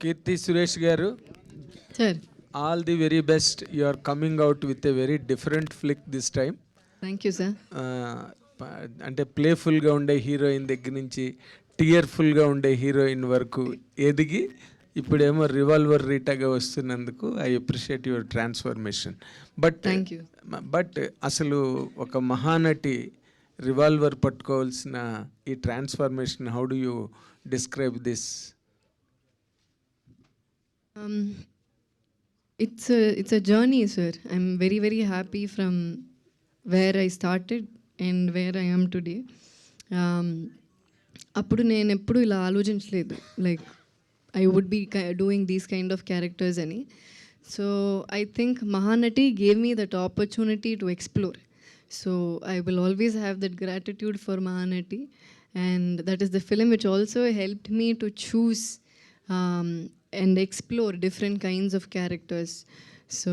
Keerthi Suresh garu, sir all the very best. You are coming out with a very different flick this time. Thank you sir. అంటే ప్లేఫుల్గా ఉండే heroine దగ్గర నుంచి టీయర్ఫుల్గా ఉండే heroine వరకు ఎదిగి ఇప్పుడేమో రివాల్వర్ రీటాగా వస్తున్నందుకు I appreciate your transformation. Thank you. But అసలు ఒక మహానటి రివాల్వర్ పట్టుకోవాల్సిన ఈ transformation, how do you describe this? It's a journey, sir. I'm very, very happy from where I started and where I am today. అప్పుడు నేను ఎప్పుడు ఇలా ఆలోచించలేదు, like I would be doing these kind of characters అని. So I think Mahanati gave me that opportunity to explore. So I will always have that gratitude for Mahanati, and that is the film which also helped me to choose and explore different kinds of characters. So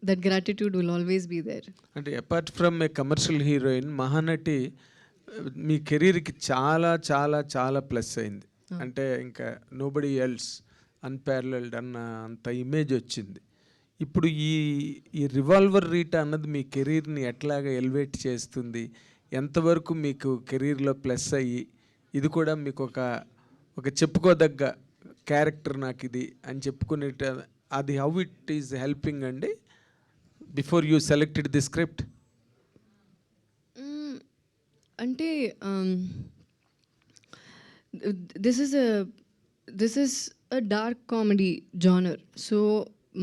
that gratitude will always be there. అంటే apart from a commercial heroine, Mahanati మీ కెరీర్కి చాలా చాలా చాలా plus అయింది. అంటే ఇంకా nobody else unparalleled అన్న అంత ఇమేజ్ వచ్చింది. ఇప్పుడు ఈ రివాల్వర్ రీటా అన్నది మీ కెరీర్ని ఎట్లాగా ఎలివేట్ చేస్తుంది? ఎంతవరకు మీకు కెరీర్లో ప్లస్ అయ్యి ఇది కూడా మీకు ఒక చెప్పుకోదగ్గ క్యారెక్టర్ నాకు ఇది అని చెప్పుకునే అది హౌ ఇట్ ఈస్ హెల్పింగ్ అండి before you selected the script? అంటే this is a dark comedy genre. So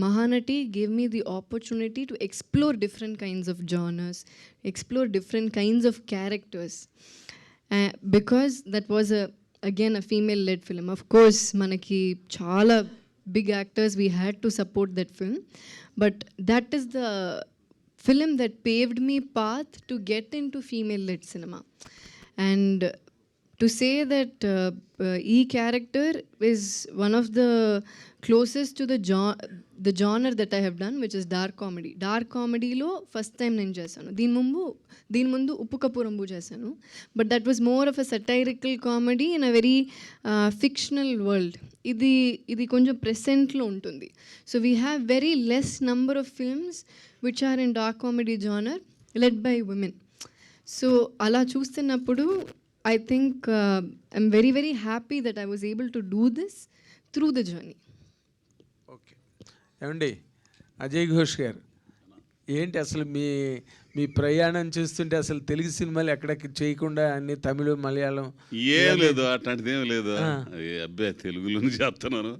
Mahanati gave me the opportunity to explore different kinds of genres, explore different kinds of characters, because that was again a female led film. Of course manaki chaala big actors, we had to support that film, but that is the film that paved me path to get into female led cinema. And to say that E character is one of the closest to the genre that I have done, which is dark comedy. Dark comedy lo first time నేను చేశాను. దీని ముందు ఉప్పు cup రంబు చేశాను, but that was more of a satirical comedy in a very fictional world. ఇది కొంచెం ప్రెసెంట్లో ఉంటుంది. So we have very less number of films which are in dark comedy genre led by women. So అలా చూస్తున్నప్పుడు I think I'm very, very happy that I was able to do this through the journey. Okay ఏమండి అజయ్ ఘోష్ గారు, ఏంటి అసలు మీ ప్రయాణం చూస్తుంటే అసలు తెలుగు సినిమాలు ఎక్కడికి చేయకుండా అన్ని తమిళ మలయాళం ఏం లేదు, అట్లాంటిది ఏం లేదు. అబ్బాయి తెలుగులోనే చేస్తున్నాను,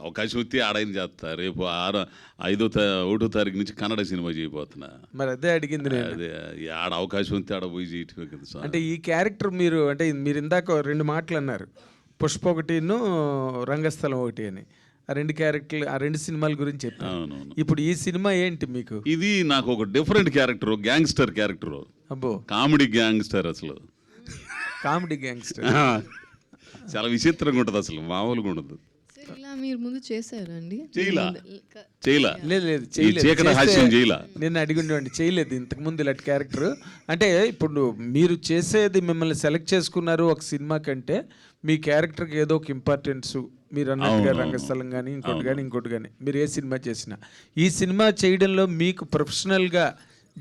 అవకాశం వస్తే ఆడైన చేస్తా. రేపు 1వ తారీఖు నుంచి కన్నడ సినిమా చేయబోతున్నా. మరి అదే అడిగింది నేను. అదే ఆడ అవకాశం వస్తే ఆడ పోయి చేయటమే కదా. అంటే ఈ క్యారెక్టర్ మీరు ఇందాక 2 మాటలు అన్నారు, పుష్ప ఒకటిను రంగస్థలం ఒకటి అని. ఆ 2 క్యారెక్టర్లు, ఆ 2 సినిమాల గురించి చెప్పాను. ఇప్పుడు ఈ సినిమా ఏంటి మీకు? ఇది నాకు ఒక డిఫరెంట్ క్యారెక్టర్, గ్యాంగ్స్టర్ క్యారెక్టర్. అబ్బో, కామెడీ గ్యాంగ్స్టర్. అసలు కామెడీ గ్యాంగ్స్టర్ చాలా విచిత్రంగా ఉంటుంది, అసలు మామూలుగా ఉండదు. ఇలా మీరు ముందు చేశారండి? నేను అడిగిండి చేయలేదు ఇంతకుముందు ఇలాంటి క్యారెక్టర్. అంటే ఇప్పుడు మీరు చేసేది, మిమ్మల్ని సెలెక్ట్ చేసుకున్నారు ఒక సినిమా కంటే మీ క్యారెక్టర్కి ఏదో ఒక ఇంపార్టెన్స్, మీరు అన్నట్టుగా రంగస్థలం కానీ ఇంకోటి కానీ మీరు ఏ సినిమా చేసినా, ఈ సినిమా చేయడంలో మీకు ప్రొఫెషనల్గా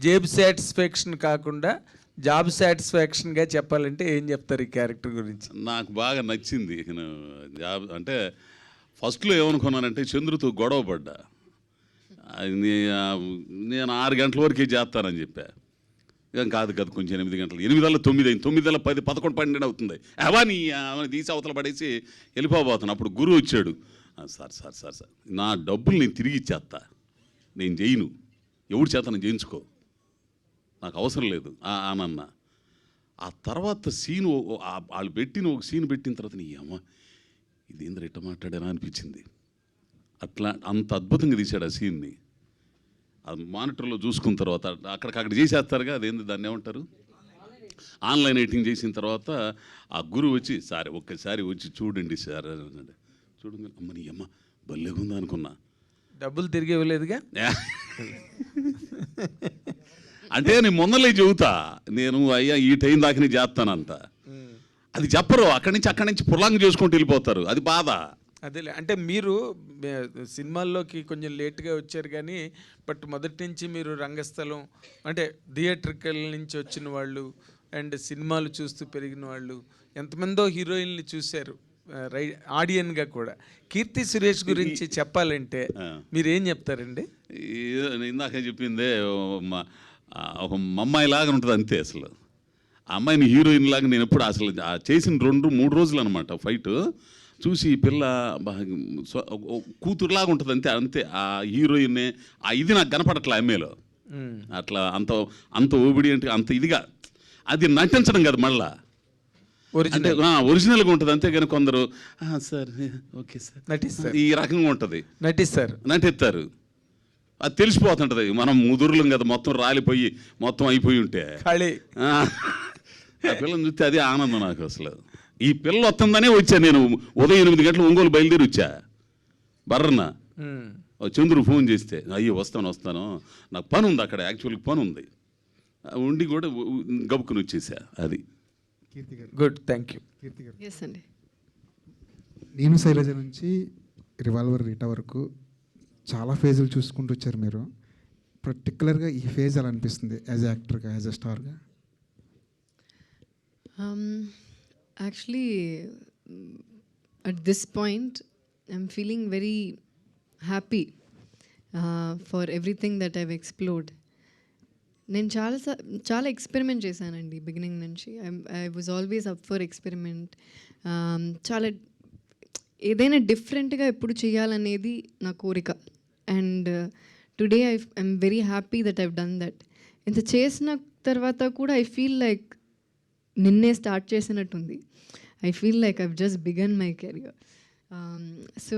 జేబ్ సాటిస్ఫాక్షన్ కాకుండా జాబ్ సాటిస్ఫాక్షన్గా చెప్పాలంటే ఏం చెప్తారు ఈ క్యారెక్టర్ గురించి? నాకు బాగా నచ్చింది. జాబ్ అంటే ఫస్ట్లో ఏమనుకున్నానంటే చంద్రుతో గొడవ పడ్డా, నేను 6 గంటల వరకే చేస్తానని చెప్పా. కాదు కొంచెం 8 గంటలు, 8 9 అయింది, 9 10 11 12 అవుతుంది. అవని తీసి అవతల పడేసి వెళ్ళిపోబోతాను. అప్పుడు గురువు వచ్చాడు, సార్ నా డబ్బులు నేను తిరిగి ఇచ్చేస్తా, నేను చేయను, ఎవడు చేత నేను చేయించుకో, నాకు అవసరం లేదు అనన్నా. ఆ తర్వాత సీను వాళ్ళు పెట్టిన ఒక సీన్ పెట్టిన తర్వాత నీ అమ్మ ఇదేంద్ర ఇట్ట మాట్లాడారా అనిపించింది. అట్లా అంత అద్భుతంగా తీశాడు ఆ సీన్ని. అది మానిటర్లో చూసుకున్న తర్వాత అక్కడ చేసేస్తారుగా, అదేంది దాన్ని ఏమంటారు, ఆన్లైన్ ఎడిటింగ్ చేసిన తర్వాత ఆ గురువు వచ్చి, సార్ ఒక్కసారి వచ్చి చూడండి సార్ అన్నాడు. చూడండి అమ్మ నీ అమ్మ భలేగుందా అనుకున్నా. డబ్బులు తిరిగి ఇవ్వలేదుగా అంటే నేను మొన్నలే చెబుతా, నేను అయ్యా ఈ టైం దాకా నేను చేస్తానంత. అది చెప్పరు, అక్కడి నుంచి పుల్లాంగ్ చేసుకుంటూ వెళ్ళిపోతారు. అది బాధ. అదేలే, అంటే మీరు సినిమాల్లోకి కొంచెం లేట్గా వచ్చారు కానీ బట్ మొదటి నుంచి మీరు రంగస్థలం అంటే థియేట్రికల్ నుంచి వచ్చిన వాళ్ళు అండ్ సినిమాలు చూస్తూ పెరిగిన వాళ్ళు ఎంతమందో హీరోయిన్లు చూశారు ఆడియన్గా కూడా. కీర్తి సురేష్ గురించి చెప్పాలంటే మీరేం చెప్తారండి? ఇందాక చెప్పిందే ఒక అమ్మాయి లాగా ఉంటుంది అంతే. అసలు ఆ అమ్మాయిని హీరోయిన్ లాగా నేను ఎప్పుడు అసలు చేసిన 2-3 రోజులు అనమాట ఫైట్ చూసి ఈ పిల్ల కూతురులాగా ఉంటుంది అంతే. అంతే ఆ హీరోయిన్ ఇది నాకు కనపడట్లే అమ్మాయిలో. అట్లా అంత ఓబిడియంట్గా అంత ఇదిగా అది నటించడం కదా మళ్ళా అంటే ఒరిజినల్గా ఉంటుంది. అంతేగాని కొందరు సార్ ఓకే సార్ నటిస్తారు, ఈ రకంగా ఉంటుంది, నటిస్తారు. అది తెలిసిపోతుంటుంది. మనం ముదురులం కదా, మొత్తం రాలిపోయి మొత్తం అయిపోయి ఉంటే ఆ పిల్లని చూస్తే అదే ఆనందం నాకు. అసలు ఈ పిల్ల వస్తుందనే వచ్చా నేను. ఉదయం 8 గంటలు ఒంగోలు బయలుదేరి వచ్చా. బర్రన్న చంద్రుడు ఫోన్ చేస్తే అయ్యో వస్తాను నాకు పని ఉంది అక్కడ, యాక్చువల్గా పని ఉంది ఉండి కూడా గబుక్కుని వచ్చేసా. అది గుడ్, థ్యాంక్ యూ. కీర్తి గారు, ఎస్ అండి. నేను శైలజ నుంచి రివాల్వర్ రీటా వరకు చాలా ఫేజులు చూసుకుంటూ వచ్చారు మీరు. పర్టికులర్గా ఈ ఫేజ్ ఎలా అనిపిస్తుంది యాజ్ యాక్టర్గా, యాజ్ అ స్టార్గా? Actually, at this point, I'm feeling very happy for everything that I've explored. నేను చాలా ఎక్స్పెరిమెంట్ చేశానండి బిగినింగ్ నుంచి. I was always up for experiment. చాలా ఏదైనా డిఫరెంట్గా ఎప్పుడు చేయాలనేది నా కోరిక. And today I'm very happy that I've done that. ఇంత చేసిన తర్వాత కూడా ఐ ఫీల్ లైక్ నిన్నే start చేసినట్టుంది. I feel like I've just begun my career. So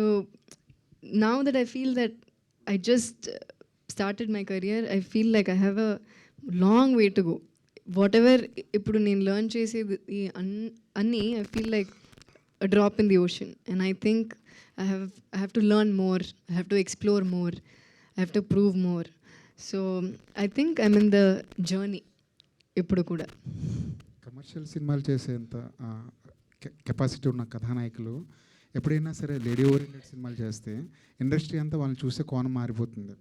now that I feel that I just started my career, I feel like I have a long way to go. Whatever ippudu nenu learn chesedi anni, I feel like a drop in the ocean, and I think I have to learn more, I have to explore more, I have to prove more. So I think I'm in the journey ippudu kuda. Commercial సినిమాలు చేసేంత capacity ఉన్న కథానాయకులు ఎప్పుడైనా సరే lady oriented సినిమాలు చేస్తే industry అంతా వాళ్ళని చూసే కోణం మారిపోతుంది.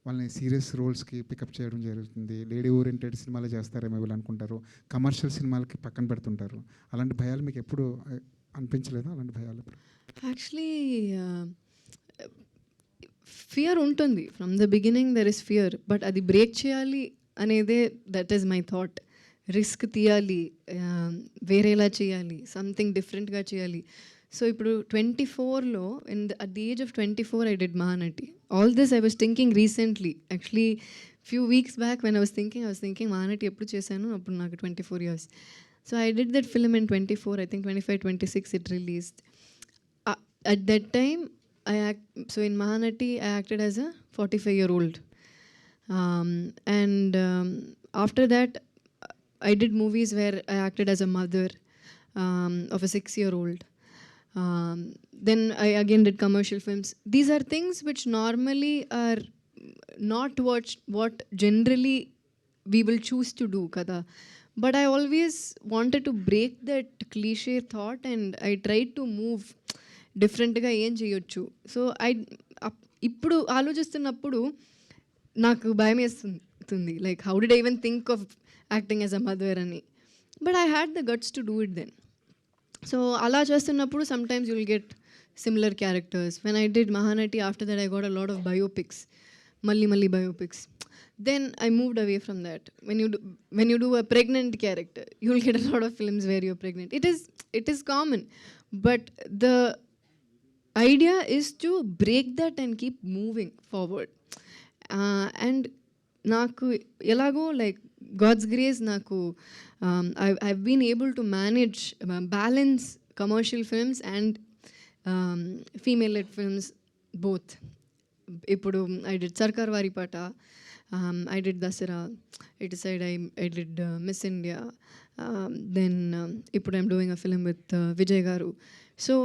వాళ్ళని సీరియస్ రోల్స్కి పికప్ చేయడం జరుగుతుంది. లేడీ ఓరియంటెడ్ సినిమాలు చేస్తారేమో వీళ్ళు అనుకుంటారు, కమర్షియల్ సినిమాలకి పక్కన పెడుతుంటారు. అలాంటి భయాలు మీకు ఎప్పుడు అనిపించలేదా? అలాంటి భయాలు యాక్చువల్లీ ఫియర్ ఉంటుంది. From the beginning there is fear, but అది బ్రేక్ చేయాలి అనేదే that is my thought. Risk తీయాలి, వేరేలా చేయాలి, సంథింగ్ డిఫరెంట్గా చేయాలి. సో ఇప్పుడు 24లో at the age of 24 I did Mahanati. All this I was thinking recently. Actually few weeks back when I was thinking Mahanati ఎప్పుడు చేశాను, అప్పుడు నాకు 24 years. So I did that film in 24, I think 25, 26 it released. At that time so in Mahanati I acted as a 45-year-old. And after that I did movies where I acted as a mother of a 6-year-old. Then I again did commercial films. These are things which normally are not what generally we will choose to do, kada. But I always wanted to break that cliche thought, and I tried to move differentగా ఏం చేయొచ్చు. So ఇప్పుడు ఆలోచిస్తున్నప్పుడు నాకు భయం వేస్తుంది, like how did I even think of acting as a mother అని. But I had the guts to do it then. So అలా చేస్తున్నప్పుడు sometimes you'll get similar characters. When I did Mahanati, after that I got a lot of biopics, మళ్ళీ biopics. Then I moved away from that. When you do a pregnant character, you'll get a lot of films where you're pregnant. It is common, but the idea is to break that and keep moving forward. And నాకు ఎలాగో like God's grace నాకు I've been able to manage, balance commercial films and female-led films both. ఇప్పుడు I did Sarkar Varipata, I did Dasara, I did Miss India, then ఇప్పుడు I'm doing a film with Vijay Garu. So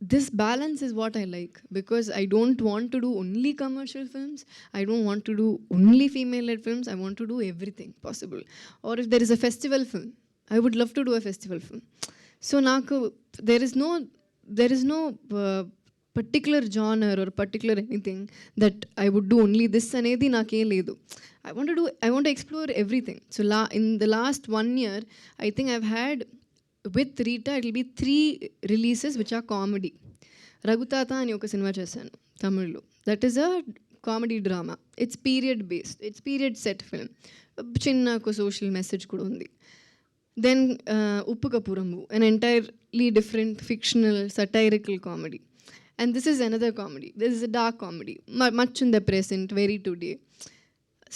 this balance is what I like, because I don't want to do only commercial films, I don't want to do only female-led films, I want to do everything possible. Or if there is a festival film, I would love to do a festival film. So naku there is no particular genre or particular anything that I would do only this అనేది నాకేం లేదు. I want to explore everything. So in the last 1 year, I think I've had, with Rita, it will be 3 releases which are comedy. Ragutata ani oka cinema chesanu Tamillo. That is a comedy drama. It's period based. It's period set film. Chinna ko social message kuda undi. Then Uppu Kapuramu, an entirely different fictional satirical comedy. And this is another comedy. This is a dark comedy. Much in the present, very today.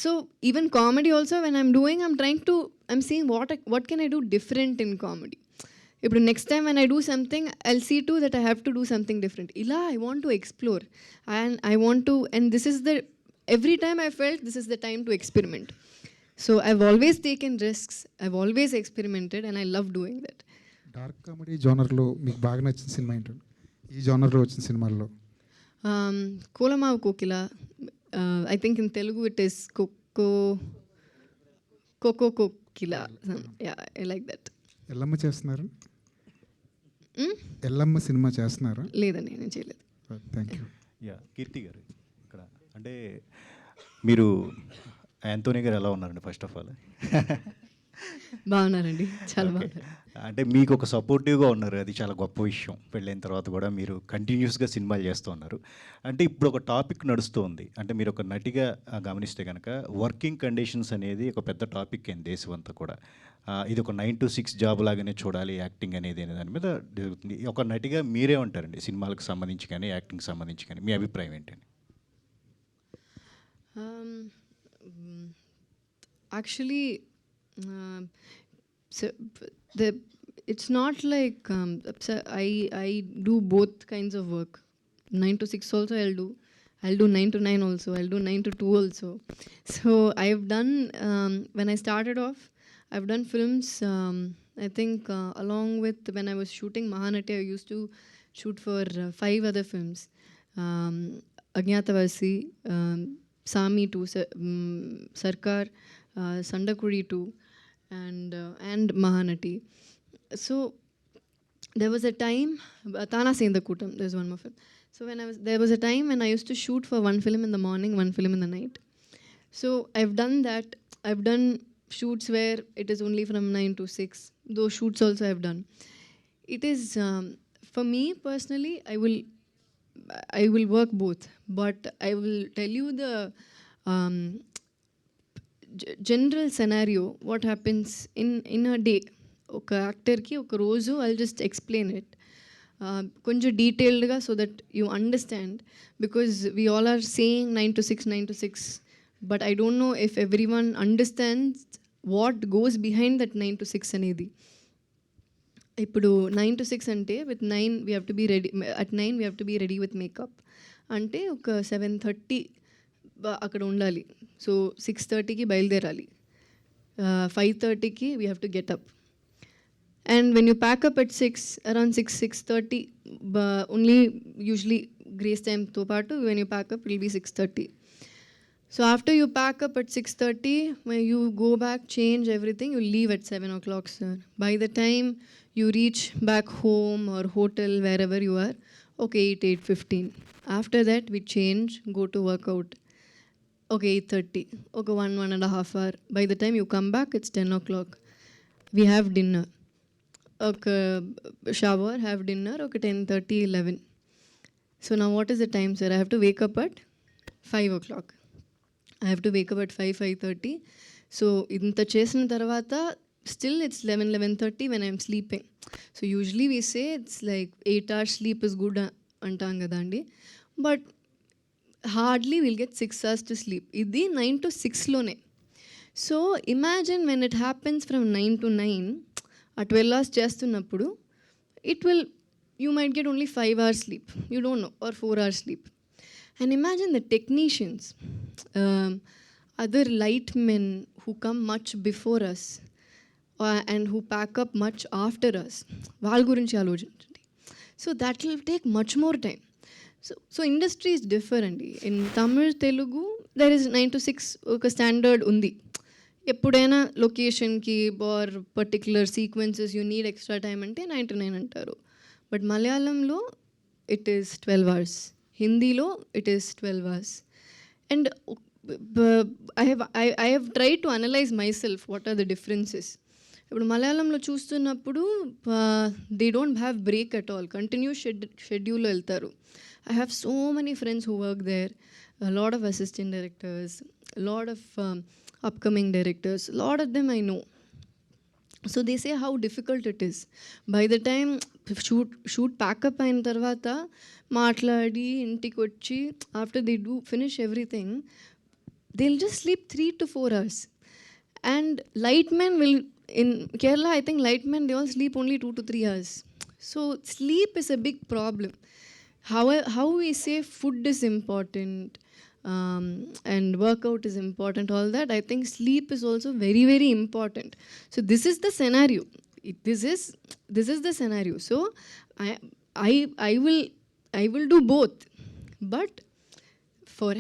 So even comedy also, when I'm doing, I'm seeing what can I do different in comedy. If next time when I do something, I'll see too that I have to do something different. Ila, I want to explore, and I want to, and this is every time I felt this is the time to experiment. So I've always taken risks, I've always experimented, and I love doing that. Dark comedy జోనర్లో మీకు బాగా నచ్చిన cinema ఏంటండి? ఈ జోనర్లో వచ్చిన సినిమాల్లో Kolamavu Kokila. I think in Telugu it is Koko Kokila. Yeah, I like that. Yellamma చేస్తున్నారు? Yellamma cinema చేస్తున్నారా? లేదండి, నేను చేయలేదు. Thank you. యా, కీర్తి గారు ఇక్కడ అంటే మీరు యాంతోనీ గారు ఎలా ఉన్నారండి? ఫస్ట్ ఆఫ్ ఆల్ బాగున్నారండి, చాలా బాగున్నారు. అంటే మీకు ఒక సపోర్టివ్గా ఉన్నారు, అది చాలా గొప్ప విషయం. పెళ్ళైన తర్వాత కూడా మీరు కంటిన్యూస్గా సినిమాలు చేస్తూ ఉన్నారు. అంటే ఇప్పుడు ఒక టాపిక్ నడుస్తూ ఉంది, అంటే మీరు ఒక నటిగా గమనిస్తే కనుక వర్కింగ్ కండిషన్స్ అనేది ఒక పెద్ద టాపిక్ అయింది దేశం అంతా కూడా. ఇది ఒక 9 to 6 జాబ్ లాగానే చూడాలి యాక్టింగ్ అనేది అనే దాని మీద జరుగుతుంది. ఒక నటిగా మీరే ఉంటారండి సినిమాలకు సంబంధించి కానీ యాక్టింగ్ సంబంధించి కానీ, మీ అభిప్రాయం ఏంటండి? Actually, so it's not like so I do both kinds of work. 9 to 6 also I'll do 9 to 9 also, I'll do 9 to 2 also. So I've done, when I started off, I've done films, I think along with when I was shooting Mahanati, I used to shoot for 5 other films. Agnyatavasi, Sami 2, Sarkar, Sandakudi 2, and Mahanati. So there was a time, Tana Sendakutam, there's one more film. So there was a time when I used to shoot for 1 film in the morning, 1 film in the night. So I've done that. I've done shoots where it is only from 9 to 6. Those shoots also I've done. It is, for me personally, I will work both, but I will tell you the general scenario, what happens in a day. ఒక యాక్టర్కి ఒక రోజు I'll just explain it కొంచెం డీటెయిల్డ్గా so that you understand, because we all are saying 9 to 6, 9 to 6, but I don't know if everyone understands what goes behind that 9 to 6 అనేది. ఇప్పుడు 9 to 6 అంటే with 9 we have to be ready, at 9 we have to be ready with makeup. అంటే ఒక 7:30 అక్కడ ఉండాలి. So 6:30కి బయలుదేరాలి, 5:30కి we have to get up. And when you pack up at 6, around 6:30, only usually grace time to paatu, when you pack up it will be 6:30. So after you pack up at 6:30, when you go back, change everything, you leave at 7 o'clock, sir. By the time you reach back home or hotel, wherever you are, okay, 8:15. After that, we change, go to workout. Okay, 8:30. Okay, 1.5 hour. By the time you come back, it's 10 o'clock. We have dinner. Okay, shower, have dinner, okay, 10:30, 11. So now what is the time, sir? I have to wake up at 5 o'clock. I have to wake up at 5:30. So inta chesina tarvata still it's 11, 11:30 when I'm sleeping. So usually we say it's like 8 hours sleep is good antam kadandi, but hardly we'll get 6 hours to sleep. Idi 9 to 6 lone. So imagine when it happens from 9 to 9, ఆ 12 hours చేస్తున్నప్పుడు you might get only 5 hours sleep, you don't know, or 4 hours sleep. And imagine the technicians, other light men who come much before us and who pack up much after us. వాళ్ళ గురించి ఆలోచించండి. So that will take much more time. So industry is different. In Tamil, Telugu, there is 9 to 6 ఒక standard ఉంది. ఎప్పుడైనా లొకేషన్కి or particular sequences you need extra time అంటే 9 to 9 అంటారు. But మలయాళంలో it is 12 hours. Hindilo, it is 12 hours. And I have tried to analyze myself, what are the differences. ఇప్పుడు మలయాళంలో చూస్తున్నప్పుడు they don't have break at all, continuous షెడ్యూల్లో వెళ్తారు. I have so many friends who work there, lot of assistant directors, lot of upcoming directors, lot of them I know. So they say how difficult it is. By the time shoot pack up అయిన తర్వాత మాట్లాడి ఇంటికి వచ్చి after they do finish everything, they will just sleep 3 to 4 hours. And lightmen will, in Kerala I think lightmen they all sleep only 2 to 3 hours. So sleep is a big problem. How we say food is important, and workout is important, all that, I think sleep is also very very important. So this is the scenario. This is the scenario. So I will do both. But for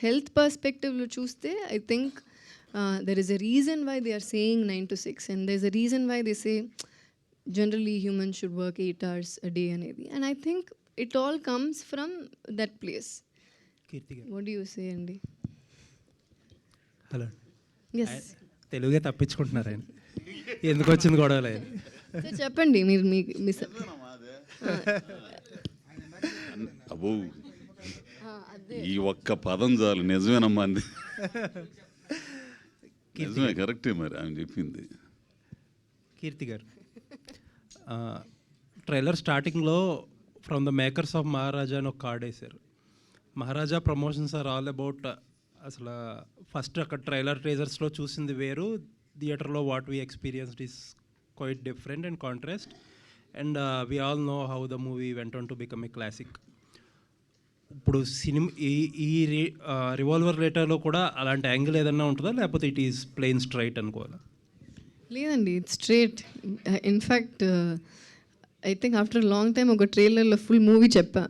health perspective lo chuste, I think there is a reason why they are saying 9 to 6, and there's a reason why they say generally humans should work 8 hours a day anedi. And I think it all comes from that place. What do you say, Andy? Hello. Yes. తెలుగే తప్పించుకుంటున్నారు ఆయన, ఎందుకు వచ్చింది గొడవలు ఆయన. So చెప్పండి మీరు మీ అబ్బో ఈ ఒక్క పదం చాలు, నిజమేనమ్మా అంది. నిజమే, కరెక్టే మరి ఆమె చెప్పింది. కీర్తి గారు, ట్రైలర్ స్టార్టింగ్లో ఫ్రమ్ ద మేకర్స్ ఆఫ్ మహారాజా అని ఒక కార్డ్ వేశారు. మహారాజా ప్రమోషన్స్ ఆర్ ఆల్ అబౌట్, అసలు ఫస్ట్ అక్కడ ట్రైలర్ ట్రేజర్స్లో చూసింది వేరు, థియేటర్లో what we experienced is quite different and contrast. And we all know how the movie went on to become a classic. ఇప్పుడు cinema ఈ రివాల్వర్ రేటర్లో కూడా అలాంటి యాంగిల్ ఏదన్నా ఉంటుందా, లేకపోతే ఇట్ ఈస్ ప్లెయిన్ స్ట్రైట్ అనుకోవాలా? లేదండి, it's straight. In fact I think after long time ఒక ట్రైలర్లో ఫుల్ మూవీ చెప్పా.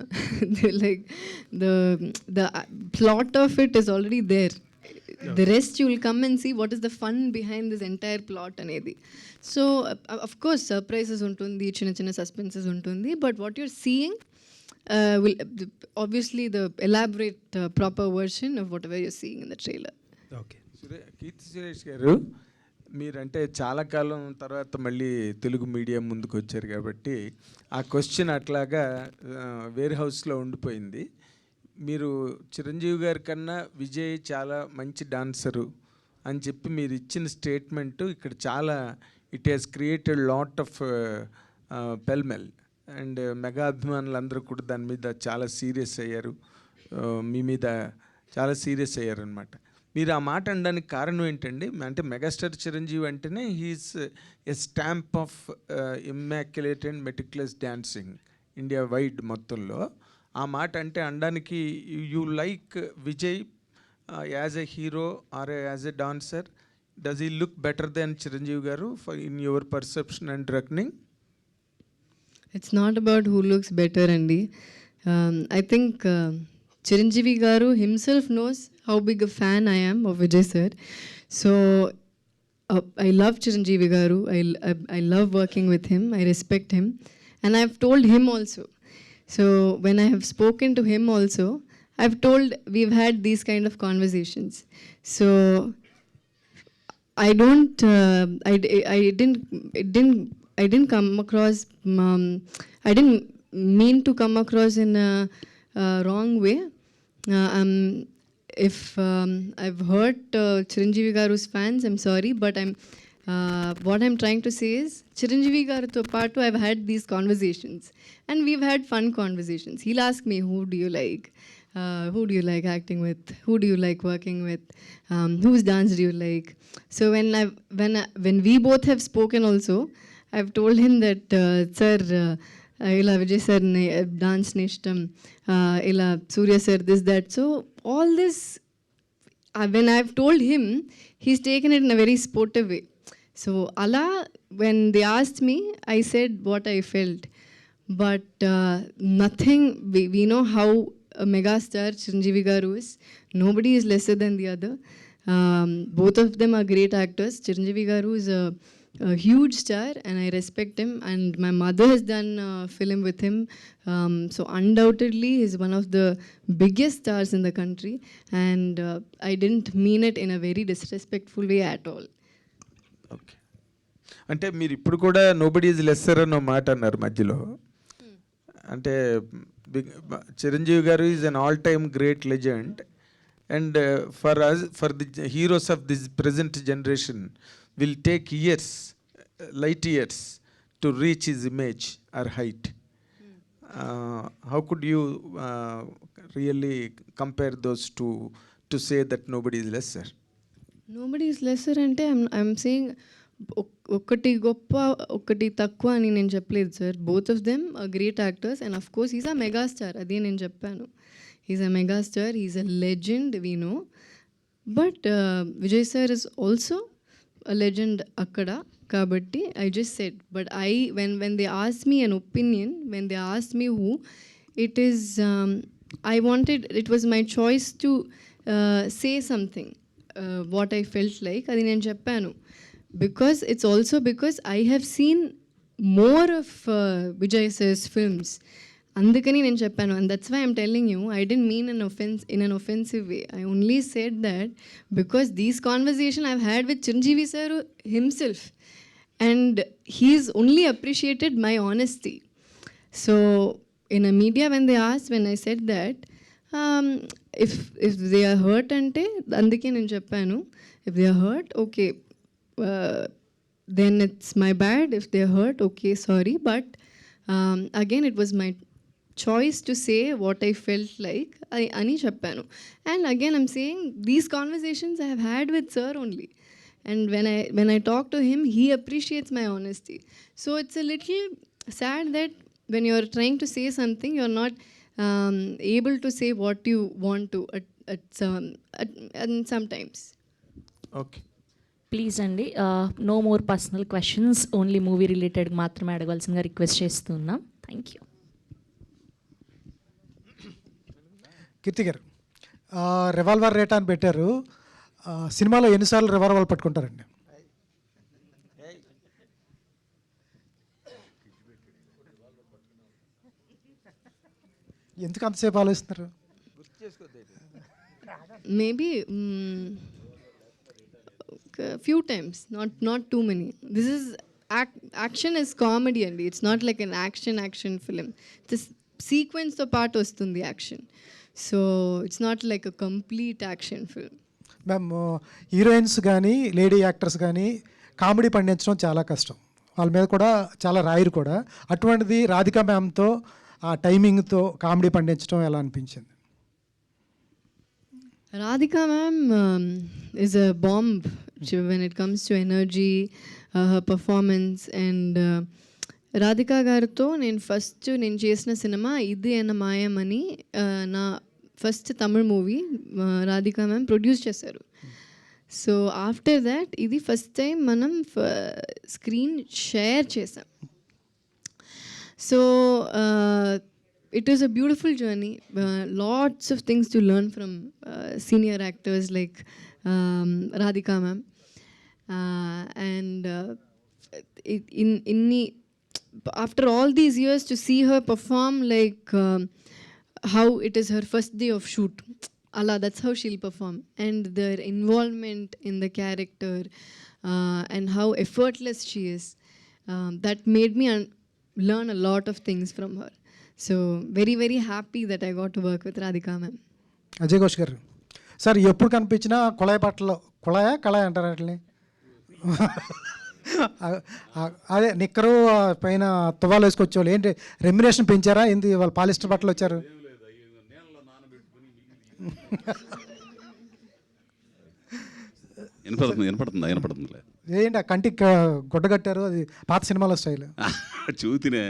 Like the plot of it is already there. The rest you will come and see what is the fun behind this entire plot అనేది. So of course surprises ఉంటుంది, చిన్న చిన్న suspenses ఉంటుంది, but what you're seeing will obviously the elaborate proper version of whatever you're seeing in the trailer. Okay. Keerthy Suresh garu, మీరంటే చాలా కాలం తర్వాత మళ్ళీ Telugu media ముందుకు వచ్చారు కాబట్టి ఆ క్వశ్చన్ అట్లాగా వేర్ హౌస్లో ఉండిపోయింది. మీరు చిరంజీవి గారి కన్నా విజయ్ చాలా మంచి డాన్సరు అని చెప్పి మీరు ఇచ్చిన స్టేట్మెంట్ ఇక్కడ చాలా it has created lot of pellmell. And mega అభిమానులు అందరూ కూడా దాని మీద చాలా సీరియస్ అయ్యారు, మీ మీద చాలా సీరియస్ అయ్యారు అనమాట. మీరు ఆ మాట అనడానికి కారణం ఏంటండి? అంటే మెగాస్టార్ చిరంజీవి అంటేనే he's a stamp of immaculate and meticulous dancing India wide మొత్తంలో. ఆ మాట అంటే అనడానికి you like Vijay as a hero or as a dancer, does he look better then Chiranjeevi garu for in your perception and reckoning? It's not about who looks better, Andy. I think Chiranjeevi Garu himself knows how big a fan I am of Vijay sir. So I love Chiranjeevi Garu. I love working with him. I respect him. And I've told him also. So when I have spoken to him also, I've told we've had these kind of conversations. So I didn't come across, I didn't mean to come across in a wrong way. If I've hurt Chiranjeevi Garu's fans, I'm sorry, but what I'm trying to say is Chiranjeevi Garu to part I've had these conversations, and we've had fun conversations. He'll ask me, who do you like? Who do you like acting with? Who do you like working with? Whose dance do you like? So when we both have spoken also, I've told him that, sir, ila Vijay sir dance nishtam, ila Surya sir this, that. So all this, when I've told him, he's taken it in a very sportive way. So ala, when they asked me, I said what I felt. But nothing, we know how a megastar Chiranjeevi Garu is. Nobody is lesser than the other. Both of them are great actors. Chiranjeevi Garu is a a huge star, and I respect him. And my mother has done a film with him, so undoubtedly he's one of the biggest stars in the country. And I didn't mean it in a very disrespectful way at all. Okay, అంటే మీరు ఇప్పుడు కూడా nobody is lesser అన్న మాట అన్నారు మధ్యలో. అంటే Chiranjeevi garu is an all time great legend, and for us, for the heroes of this present generation will take years, light years to reach his image or height. How could you really compare those to say that nobody is lesser? Nobody is lesser అంటే I'm saying ఒకటి గొప్ప ఒకటి తక్కువ అని నేను చెప్పలేదు sir. Both of them great actors, and of course is a megastar, అదే నేను చెప్పాను. Is a megastar, is a legend, we know. But Vijay sir is also a legend అక్కడ. కాబట్టి I just said, but when they asked me an opinion, when they asked me who, it is it was my choice to say something, what I felt like. అది నేను చెప్పాను. Because it's also because I have seen more of Vijay sir's films. అందుకని నేను చెప్పాను, and that's why I'm telling you, I didn't mean in an offensive way. I only said that because these conversations I've had with Chiranjeevi sir himself, and he's only appreciated my honesty. So in a media, when I said that, if they are hurt ante అందుకే నేను చెప్పాను, if they are hurt, okay, then it's my bad. If they're hurt, okay, sorry. But again, it was my choice to say what I felt like. Ani cheppanu. And again, I'm saying these conversations I have had with sir only. And when I talk to him, he appreciates my honesty. So it's a little sad that when you're trying to say something, you're not able to say what you want to and sometimes. Okay, please అండి, no more personal questions, only movie related మాత్రమే అడగవలసిందిగా request చేస్తున్నాం. Thank you. Keerthy garu, revolver rate అని పెట్టారు. సినిమాలో ఎన్నిసార్లు revolver పట్టుకుంటారండి? ఎందుకు అంతసేపు ఆలోచిస్తున్నారు? Maybe a few times, not too many. This is action is comedy and it's not like an action film. This sequence to part vastundi action, so it's not like a complete action film. Ma'am, heroines కానీ lady actors కానీ comedy పండించడం చాలా కష్టం, వాళ్ళ మీద కూడా చాలా రాయరు కూడా. అటువంటిది రాధికా మ్యామ్తో ఆ టైమింగ్తో కామెడీ పండించడం ఎలా అనిపించింది? Radhika ma'am is a bomb when it comes to energy, her performance. And Radhika గారితో నేను చేసిన సినిమా ఇది అన్న మాయం అని, నా first Tamil movie Radhika ma'am produce చేశారు. సో ఆఫ్టర్ దాట్ ఇది ఫస్ట్ టైం మనం స్క్రీన్ షేర్ చేసాం. So it was a beautiful journey, lots of things to learn from senior actors like Radhika ma'am, and after all these years to see her perform like how it is her first day of shoot, Allah, that's how she'll perform, and their involvement in the character and how effortless she is, that made me learn a lot of things from her. So very, very happy that I got to work with Radhika ma'am. Ajay Ghosh గారు, sir ఎప్పుడు కనిపించినా కుళాయి బట్టలు, కళాయి అంటారు అట్లనే, అదే నిక్కరు పైన తువాలు వేసుకొచ్చేవాళ్ళు. ఏంటి రెమ్యునేషన్ పెంచారా? ఏంటి వాళ్ళు పాలిస్టర్ బట్టలు వచ్చారు? వినపడుతుందిలే. ఏంటి ఆ కంటికి గుడ్డ కట్టారు? అది పాత సినిమాల స్టైల్. చూతినే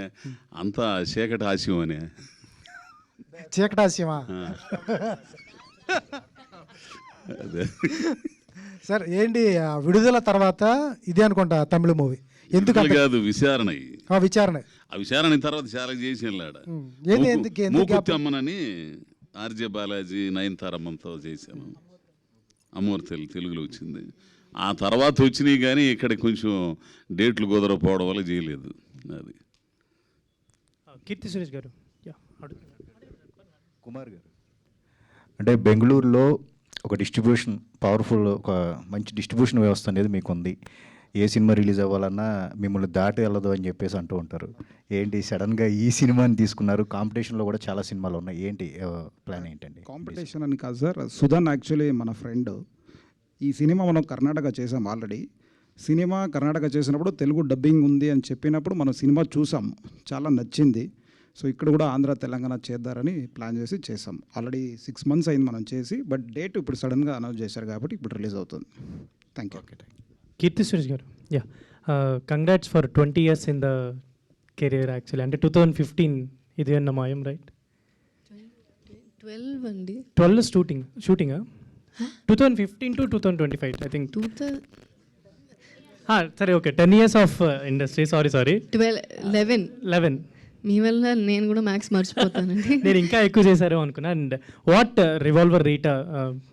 అంతా చీకటి హాస్యం అని. చీకటాస్యమా? అదే సార్ ఏంటి విడుదల తర్వాత ఇదే అనుకుంటా తమిళ మూవీ. ఎందుకు కాదు, విచారణ. విచారణ, ఆ విచారణ తర్వాత చాలా చేసి మూకుత్తి అమ్మనని ఆర్జే బాలాజీ, నయనతారమ్మతో చేశాను. అమూర్తి తెలుగులో వచ్చింది. ఆ తర్వాత వచ్చినాయి కానీ ఇక్కడ కొంచెం డేట్లు కుదరకపోవడం వల్ల చేయలేదు. అది కీర్తి సురేష్ గారు కుమార్ గారు, అంటే బెంగళూరులో ఒక డిస్ట్రిబ్యూషన్ పవర్ఫుల్, ఒక మంచి డిస్ట్రిబ్యూషన్ వ్యవస్థ అనేది మీకు ఉంది. ఏ సినిమా రిలీజ్ అవ్వాలన్నా మిమ్మల్ని దాటి వెళ్ళదు అని చెప్పేసి అంటూ ఉంటారు. ఏంటి సడన్గా ఈ సినిమాని తీసుకున్నారు? కాంపిటీషన్లో కూడా చాలా సినిమాలు ఉన్నాయి, ఏంటి ప్లాన్ ఏంటండి? కాంపిటీషన్ అని కాదు సార్, సుధన్ యాక్చువల్లీ మన ఫ్రెండ్. ఈ సినిమా మనం కర్ణాటక చేసాం ఆల్రెడీ. సినిమా కర్ణాటక చేసినప్పుడు తెలుగు డబ్బింగ్ ఉంది అని చెప్పినప్పుడు మనం సినిమా చూసాం, చాలా నచ్చింది. సో ఇక్కడ కూడా ఆంధ్ర తెలంగాణ చేద్దారని ప్లాన్ చేసి చేసాం. ఆల్రెడీ 6 months అయింది మనం చేసి, బట్ డేట్ ఇప్పుడు సడన్గా అనౌన్స్ చేశారు కాబట్టి ఇప్పుడు రిలీజ్ అవుతుంది. Thank you. కీర్తి సురేష్ గారు, congrats for 20 years in the career. Actually అంటే 2015 ఇది అన్న మాయం, రైట్? 12 అండి. 12 షూటింగ్ 2015 to 2025 ఐ థింక్. సరే, okay, 10 years of industry. Sorry 11 మీ వల్ల నేను కూడా మ్యాథ్స్ మర్చిపోతానండి. నేను ఇంకా ఎక్కువ చేశారు అనుకున్నా. And what revolver Rita,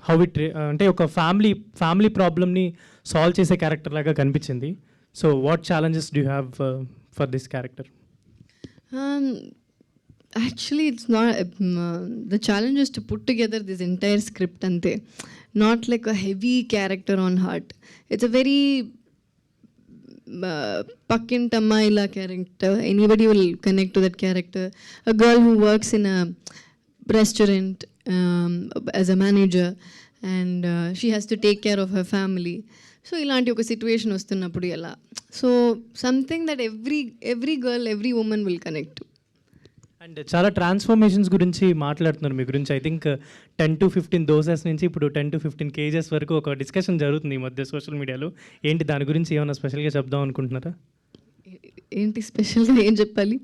how it అంటే ఒక ఫ్యామిలీ ప్రాబ్లమ్ని సాల్వ్ చేసే క్యారెక్టర్ లాగా కనిపించింది. So what challenges do have for this character? Actually, it's not. The challenge is to put together this entire script, ante. Not like a heavy character on heart. It's a very Pakkin Tamaila character. Anybody will connect to that character. A girl who works in a restaurant as a manager, and she has to take care of her family. So ilanti oka situation vastunnappudu ela. So something that every girl, every woman will connect to. And చాలా transformations గురించి మాట్లాడుతున్నారు మీ గురించి. I think 10 to 15 doses నుంచి ఇప్పుడు 10 to 15 kgs వరకు ఒక discussion జరుగుతుంది ఈ మధ్య సోషల్ మీడియాలో. ఏంటి దాని గురించి ఏమైనా స్పెషల్గా చెప్దాం అనుకుంటున్నారా? ఏంటి స్పెషల్గా ఏం చెప్పాలి?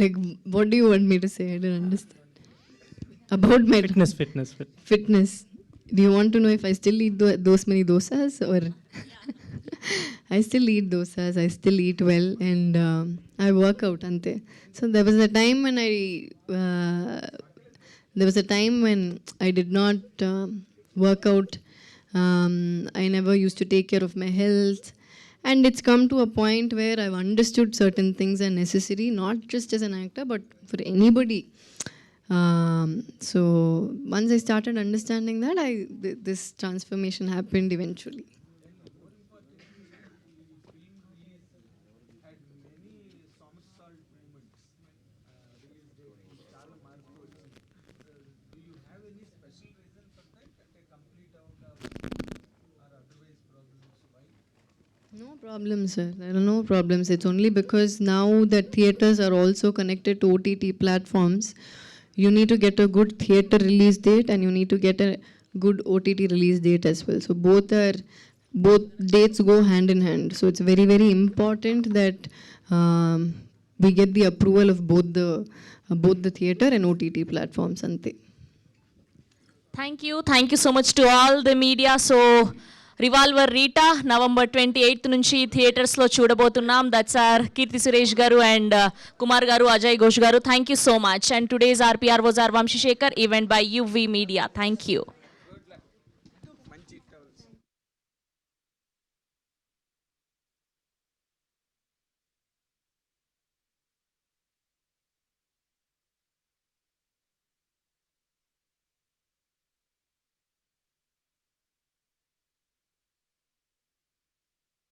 Like what do you want me to say? I don't understand. About my fitness. Do you want to know if I still eat those many dosas or I still eat dosas, I still eat well, and I work out ante. So there was a time when I did not work out. I never used to take care of my health, and it's come to a point where I've understood certain things are necessary, not just as an actor but for anybody. So once I started understanding that, this transformation happened eventually. No problems, sir. There are no problems. It's only because now that theatres are also connected to OTT platforms, you need to get a good theatre release date and you need to get a good OTT release date as well. So both dates go hand in hand. So it's very, very important that we get the approval of both the theatre and OTT platforms. Ante. Thank you so much to all the media. So revolver Rita November 28th నుంచి థియేటర్స్లో చూడబోతున్నాం. That's our కీర్తి సురేష్ గారు and Kumar గారు, అజయ్ ఘోష్ గారు. Thank you so much. And today's RPR was our Vamshi Shekhar, event by UV Media. Thank you.